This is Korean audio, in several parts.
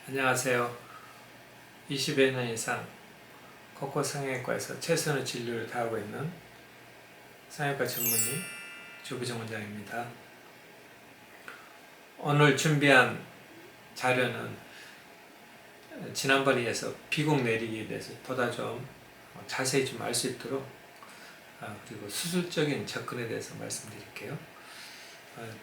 안녕하세요. 20여 년 이상 코코 성형외과에서 최선의 진료를 다하고 있는 성형외과 전문의 조부정 원장입니다. 오늘 준비한 자료는 지난번에 이어서 비공 내리기에 대해서 보다 좀 자세히 좀 알 수 있도록 그리고 수술적인 접근에 대해서 말씀드릴게요.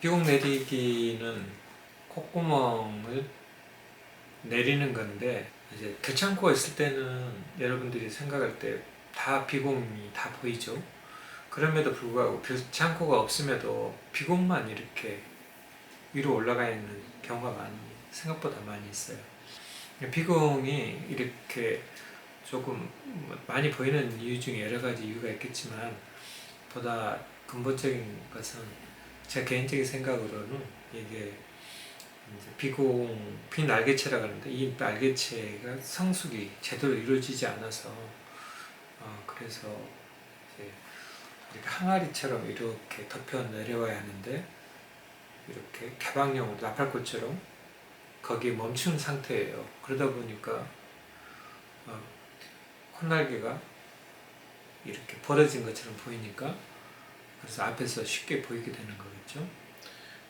비공 내리기는 콧구멍을 내리는 건데, 이제 들창코가 있을 때는 여러분들이 생각할 때 다 비공이 다 보이죠. 그럼에도 불구하고 들창코가 없음에도 비공만 이렇게 위로 올라가 있는 경우가 생각보다 많이 있어요. 비공이 이렇게 조금 많이 보이는 이유 중에 여러 가지 이유가 있겠지만, 보다 근본적인 것은 제 개인적인 생각으로는 이게 비날개체라고 하는데, 이 날개체가 성숙이 제대로 이루어지지 않아서 그래서 이제 이렇게 항아리처럼 이렇게 덮여 내려와야 하는데, 이렇게 개방형으로 나팔꽃처럼 거기에 멈춘 상태예요. 그러다 보니까 콧날개가 이렇게 벌어진 것처럼 보이니까, 그래서 앞에서 쉽게 보이게 되는 거겠죠.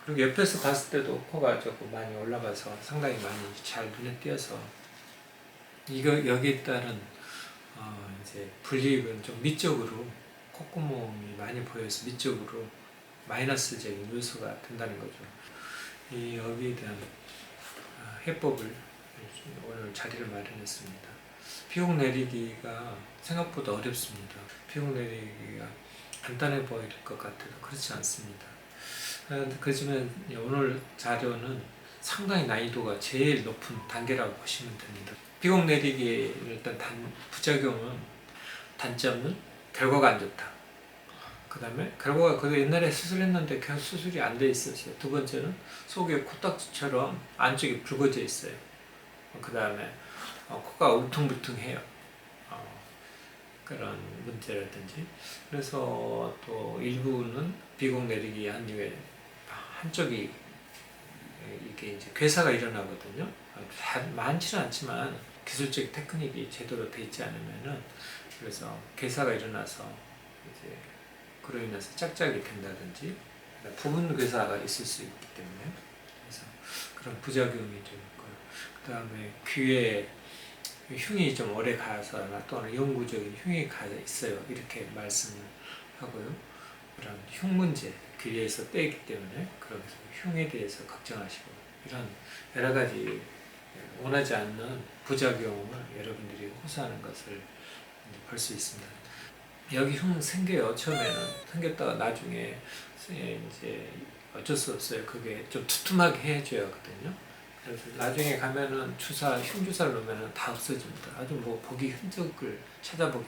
그리고 옆에서 봤을 때도 코가 조금 많이 올라가서 상당히 많이 잘 눈에 띄어서, 여기에 따른 이제 불이익은 좀 미적으로, 콧구멍이 많이 보여서 미적으로 마이너스적인 요소가 된다는 거죠. 여기에 대한 해법을 오늘 자리를 마련했습니다. 비공 내리기가 생각보다 어렵습니다. 비공 내리기가 간단해 보일 것 같아도 그렇지 않습니다. 그렇지만 오늘 자료는 상당히 난이도가 제일 높은 단계라고 보시면 됩니다. 비공 내리기의 일단 부작용은, 단점은 결과가 안 좋다. 그 다음에 결과가 그래도 옛날에 수술했는데 계속 수술이 안 돼 있었어요. 두 번째는 속에 코딱지처럼 안쪽이 붉어져 있어요. 그 다음에 코가 울퉁불퉁해요. 그런 문제라든지. 그래서 또 일부는 비공 내리기 한 이후에 한쪽이 이게 이제 괴사가 일어나거든요. 많지는 않지만 기술적 테크닉이 제대로 돼 있지 않으면은, 그래서 괴사가 일어나서 이제 그로 인해서 짝짝이 된다든지 부분 괴사가 있을 수 있기 때문에, 그래서 그런 부작용이 좀 있고요. 그 다음에 귀에 흉이 좀 오래 가서나 또는 영구적인 흉이 가 있어요. 이렇게 말씀을 하고요. 그런 흉 문제, 귀에서 떼기 때문에, 그러면서 흉에 대해서 걱정하시고, 이런 여러 가지 원하지 않는 부작용을 여러분들이 호소하는 것을 볼 수 있습니다. 여기 흉 생겨요. 처음에는 생겼다가 나중에 이제 어쩔 수 없어요. 그게 좀 두툼하게 해줘야 하거든요. 그래서 나중에 가면은 흉 주사를 놓으면 다 없어집니다. 아주 보기 흔적을 찾아보기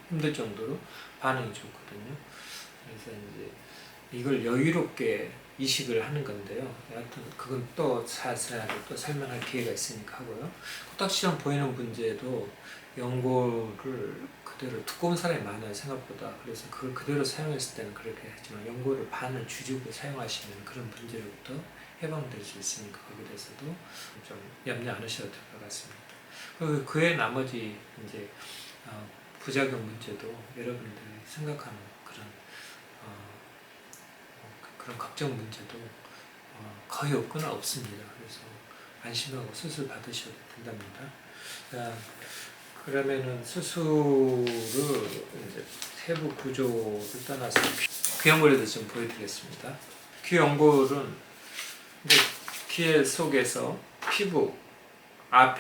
힘들 정도로 반응이 좋거든요. 그래서 이제 이걸 여유롭게 이식을 하는 건데요. 하여튼 그건 또 자세하게 또 설명할 기회가 있으니까 하고요. 코딱지처럼 보이는 문제도 연고를 그대로, 두꺼운 사람이 많아요, 생각보다. 그래서 그걸 그대로 사용했을 때는 그렇게 하지만, 연고를 반을 줄이고 사용하시면 그런 문제로부터 해방될 수 있으니까 거기에 대해서도 좀 염려 안 하셔도 될 것 같습니다. 그리고 그의 나머지 이제 부작용 문제도 여러분들이 생각하는 그런 걱정 문제도 거의 없거나 없습니다. 그래서 안심하고 수술 받으셔도 된답니다. 그러면은 수술을 이제 세부 구조를 떠나서 귀 연골에도 좀 보여드리겠습니다. 귀 연골은 귀 속에서 피부, 앞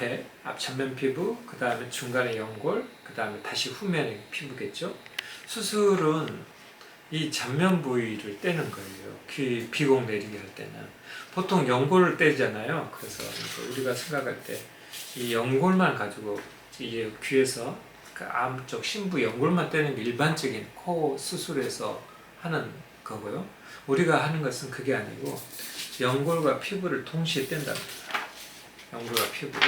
전면 피부, 그 다음에 중간에 연골, 그 다음에 다시 후면의 피부겠죠. 수술은 이 전면 부위를 떼는 거예요. 귀 비공 내리기 할 때는 보통 연골을 떼잖아요. 그래서 우리가 생각할 때 이 연골만 가지고 이 귀에서 그 암쪽 심부 연골만 떼는 게 일반적인 코 수술에서 하는 거고요. 우리가 하는 것은 그게 아니고 연골과 피부를 동시에 뗀답니다. 연골과 피부를.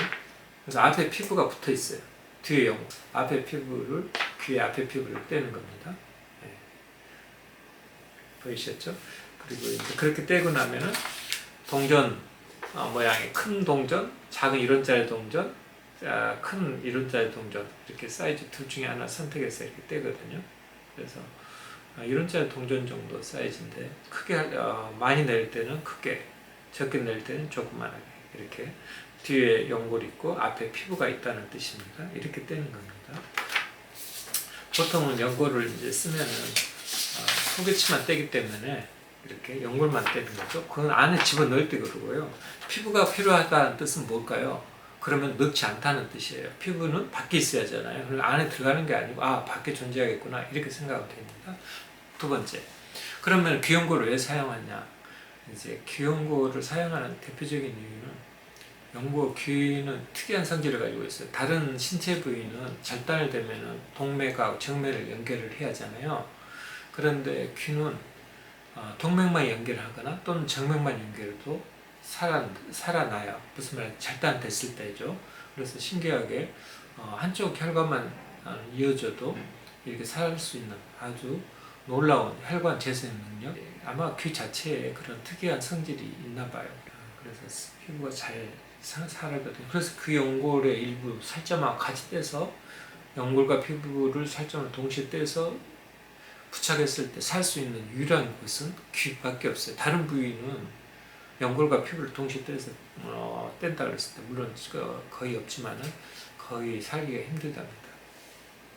그래서 앞에 피부가 붙어 있어요. 뒤에 연골. 앞에 피부를, 귀의 앞에 피부를 떼는 겁니다. 네. 보이셨죠? 그리고 이제 그렇게 떼고 나면은 동전 모양의 큰 동전, 작은 이론짜리 동전, 큰 이론짜리 동전, 이렇게 사이즈 둘 중에 하나 선택해서 이렇게 떼거든요. 그래서 이론짜리 동전 정도 사이즈인데 크게 많이 낼 때는 크게, 적게 낼 때는 조그만하게, 이렇게 뒤에 연골이 있고 앞에 피부가 있다는 뜻입니다. 이렇게 떼는 겁니다. 보통은 연골을 이제 쓰면은 소개치만 떼기 때문에 이렇게 연골만 떼는 거죠. 그건 안에 집어넣을 때 그러고요. 피부가 필요하다는 뜻은 뭘까요? 그러면 넣지 않다는 뜻이에요. 피부는 밖에 있어야 하잖아요. 그리고 안에 들어가는 게 아니고 밖에 존재하겠구나 이렇게 생각하면 됩니다. 두 번째, 그러면 귀연골을 왜 사용하냐? 이제 귀연골을 사용하는 대표적인 이유는 귀는 특이한 성질을 가지고 있어요. 다른 신체 부위는 절단을 되면은 동맥하고 정맥을 연결을 해야 하잖아요. 그런데 귀는 동맥만 연결하거나 또는 정맥만 연결해도 살아나요. 무슨 말이야? 절단됐을 때죠. 그래서 신기하게 한쪽 혈관만 이어져도 이렇게 살 수 있는 아주 놀라운 혈관 재생 능력. 아마 귀 자체에 그런 특이한 성질이 있나 봐요. 그래서 피부가 잘 살아거든요. 그래서 그 연골의 일부 살점하고 같이 떼서 연골과 피부를 살점을 동시에 떼서 부착했을 때 살 수 있는 유일한 곳은 귀밖에 없어요. 다른 부위는 연골과 피부를 동시에 떼서 뗀다 그랬을 때 물론 거의 없지만은 거의 살기가 힘들답니다.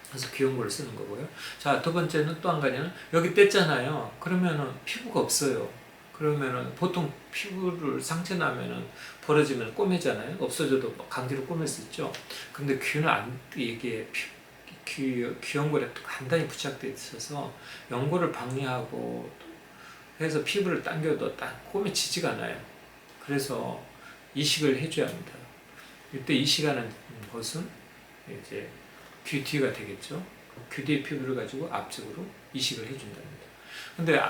그래서 귀연골을 쓰는 거고요. 자, 두 번째는 또 한 가지는 여기 뗐잖아요. 그러면은 피부가 없어요. 그러면은 보통 피부를 상처 나면은 벌어지면 꼬매잖아요. 없어져도 강제로 꼬맬 수 있죠. 근데 귀는 이게 귀연골에 단단히 부착되어 있어서 연골을 방해하고 해서 피부를 당겨도 딱 꼬매지지가 않아요. 그래서 이식을 해줘야 합니다. 이때 이식하는 것은 이제 귀 뒤가 되겠죠. 귀 뒤의 피부를 가지고 앞쪽으로 이식을 해준답니다. 근데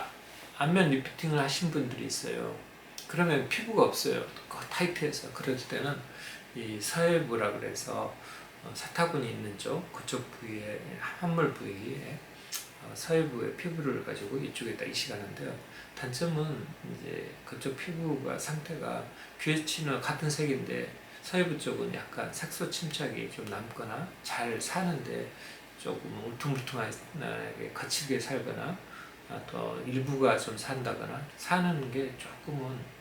안면 리프팅을 하신 분들이 있어요. 그러면 피부가 없어요. 타이트해서. 그럴 때는 이 서해부라 그래서 사타구니 있는 쪽, 그쪽 부위에, 함몰 부위에 서해부의 피부를 가지고 이쪽에다 이식하는데요. 단점은 이제 그쪽 피부가 상태가 귀에치는 같은 색인데 서해부 쪽은 약간 색소 침착이 좀 남거나 잘 사는데 조금 울퉁불퉁하게 거칠게 살거나 또 일부가 좀 산다거나 사는 게 조금은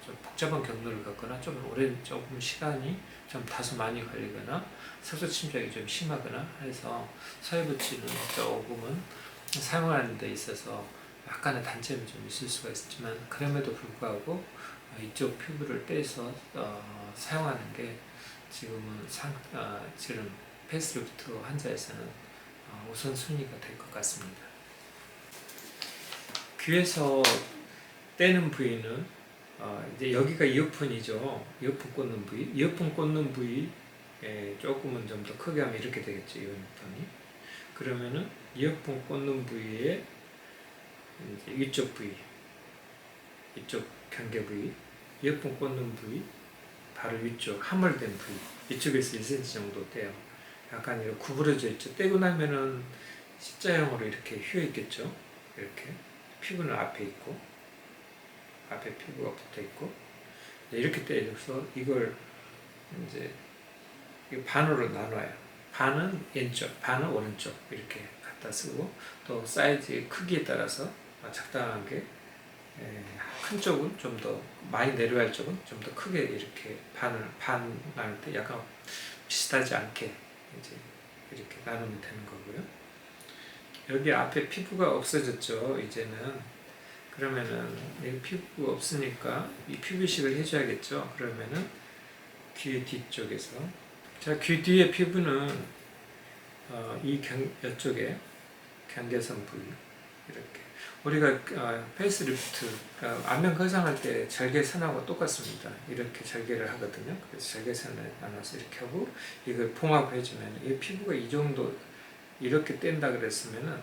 좀 복잡한 경로를 갖거나 좀 오랜 조금 시간이 좀 다소 많이 걸리거나 색소 침착이 좀 심하거나 해서 서해부치는 조금은 사용하는 데 있어서 약간의 단점이 좀 있을 수가 있지만 그럼에도 불구하고 이쪽 피부를 떼서 사용하는 게 지금은 지금 페이스리프트 환자에서는 우선순위가 될 것 같습니다. 귀에서 떼는 부위는 이제 여기가 이어폰이죠. 이어폰 꽂는 부위. 이어폰 꽂는 부위 조금은 좀 더 크게 하면 이렇게 되겠죠. 이어폰이. 그러면은 이어폰 꽂는 부위에 이제 위쪽 부위, 이쪽 경계 부위, 이어폰 꽂는 부위, 바로 위쪽 함몰된 부위, 이쪽에서 1cm 정도 떼요. 약간 이렇게 구부러져 있죠. 떼고 나면은 십자형으로 이렇게 휘어 있겠죠. 이렇게 피부는 앞에 있고, 앞에 피부가 붙어 있고, 이렇게 떼서 이걸 이제 반으로 나눠요. 반은 왼쪽, 반은 오른쪽 이렇게 갖다 쓰고 또 사이즈의 크기에 따라서 적당하게 큰 쪽은 좀 더 많이 내려갈 쪽은 좀 더 크게 이렇게 반 나눌 때 약간 비슷하지 않게 이제 이렇게 나누면 되는 거고요. 여기 앞에 피부가 없어졌죠. 이제는 그러면은 이 피부가 없으니까 이 피부 이식을 해줘야겠죠. 그러면은 귀 뒤쪽에서 자, 귀 뒤의 피부는 이쪽에 경계선 부위 이렇게 우리가 페이스리프트 안면 거상할 때 절개선하고 똑같습니다. 이렇게 절개를 하거든요. 그래서 절개선을 나눠서 이렇게 하고 이걸 봉합해주면 이 피부가 이 정도 이렇게 뗀다 그랬으면은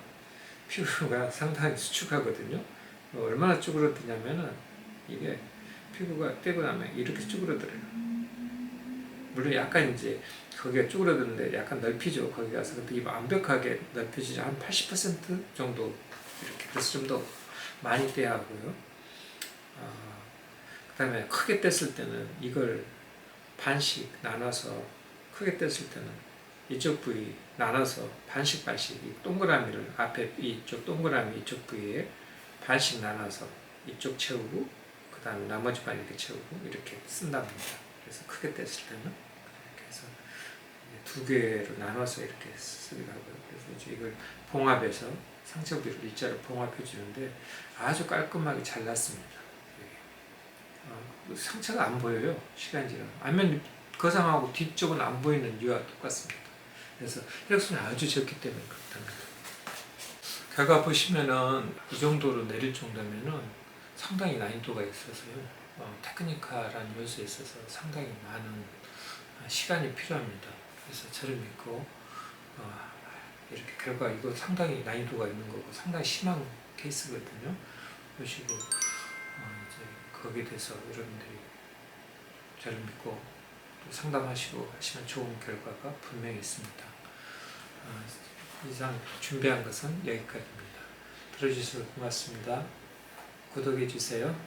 피부가 상당히 수축하거든요. 얼마나 쭈그러드냐면은 이게 피부가 떼고 나면 이렇게 쭈그러들어요. 물론 약간 이제 거기가 쭈그러드는데 약간 넓히죠. 거기 가서. 근데 이 완벽하게 넓혀지죠. 한 80% 정도 이렇게. 그래서 좀 더 많이 떼야 하고요. 그 다음에 크게 뗐을 때는 이걸 반씩 나눠서 크게 뗐을 때는 이쪽 부위 나눠서 반씩 이 동그라미를 앞에 이쪽 동그라미 이쪽 부위에 반씩 나눠서 이쪽 채우고 그 다음에 나머지 반 이렇게 채우고 이렇게 쓴답니다. 그래서 크게 뗐을 때는 이렇게 해서 두 개로 나눠서 이렇게 쓰기도 하고요. 그래서 이제 이걸 봉합해서 상처 부위를 일자로 봉합해 주는데 아주 깔끔하게 잘 났습니다. 상처가 안 보여요. 시간이 지나면. 안면 거상하고 뒤쪽은 안 보이는 이유와 똑같습니다. 그래서 혈액순이 아주 적기 때문에 그렇답니다. 결과 보시면은 이 정도로 내릴 정도면은 상당히 난이도가 있어서요. 테크니컬한 요소에 있어서 상당히 많은 시간이 필요합니다. 그래서 저를 믿고 이렇게 결과 이거 상당히 난이도가 있는 거고 상당히 심한 케이스거든요. 보시고 이제 거기에 대해서 여러분들이 저를 믿고 또 상담하시고 하시면 좋은 결과가 분명히 있습니다. 이상 준비한 것은 여기까지입니다. 들어주셔서 고맙습니다. 구독해 주세요.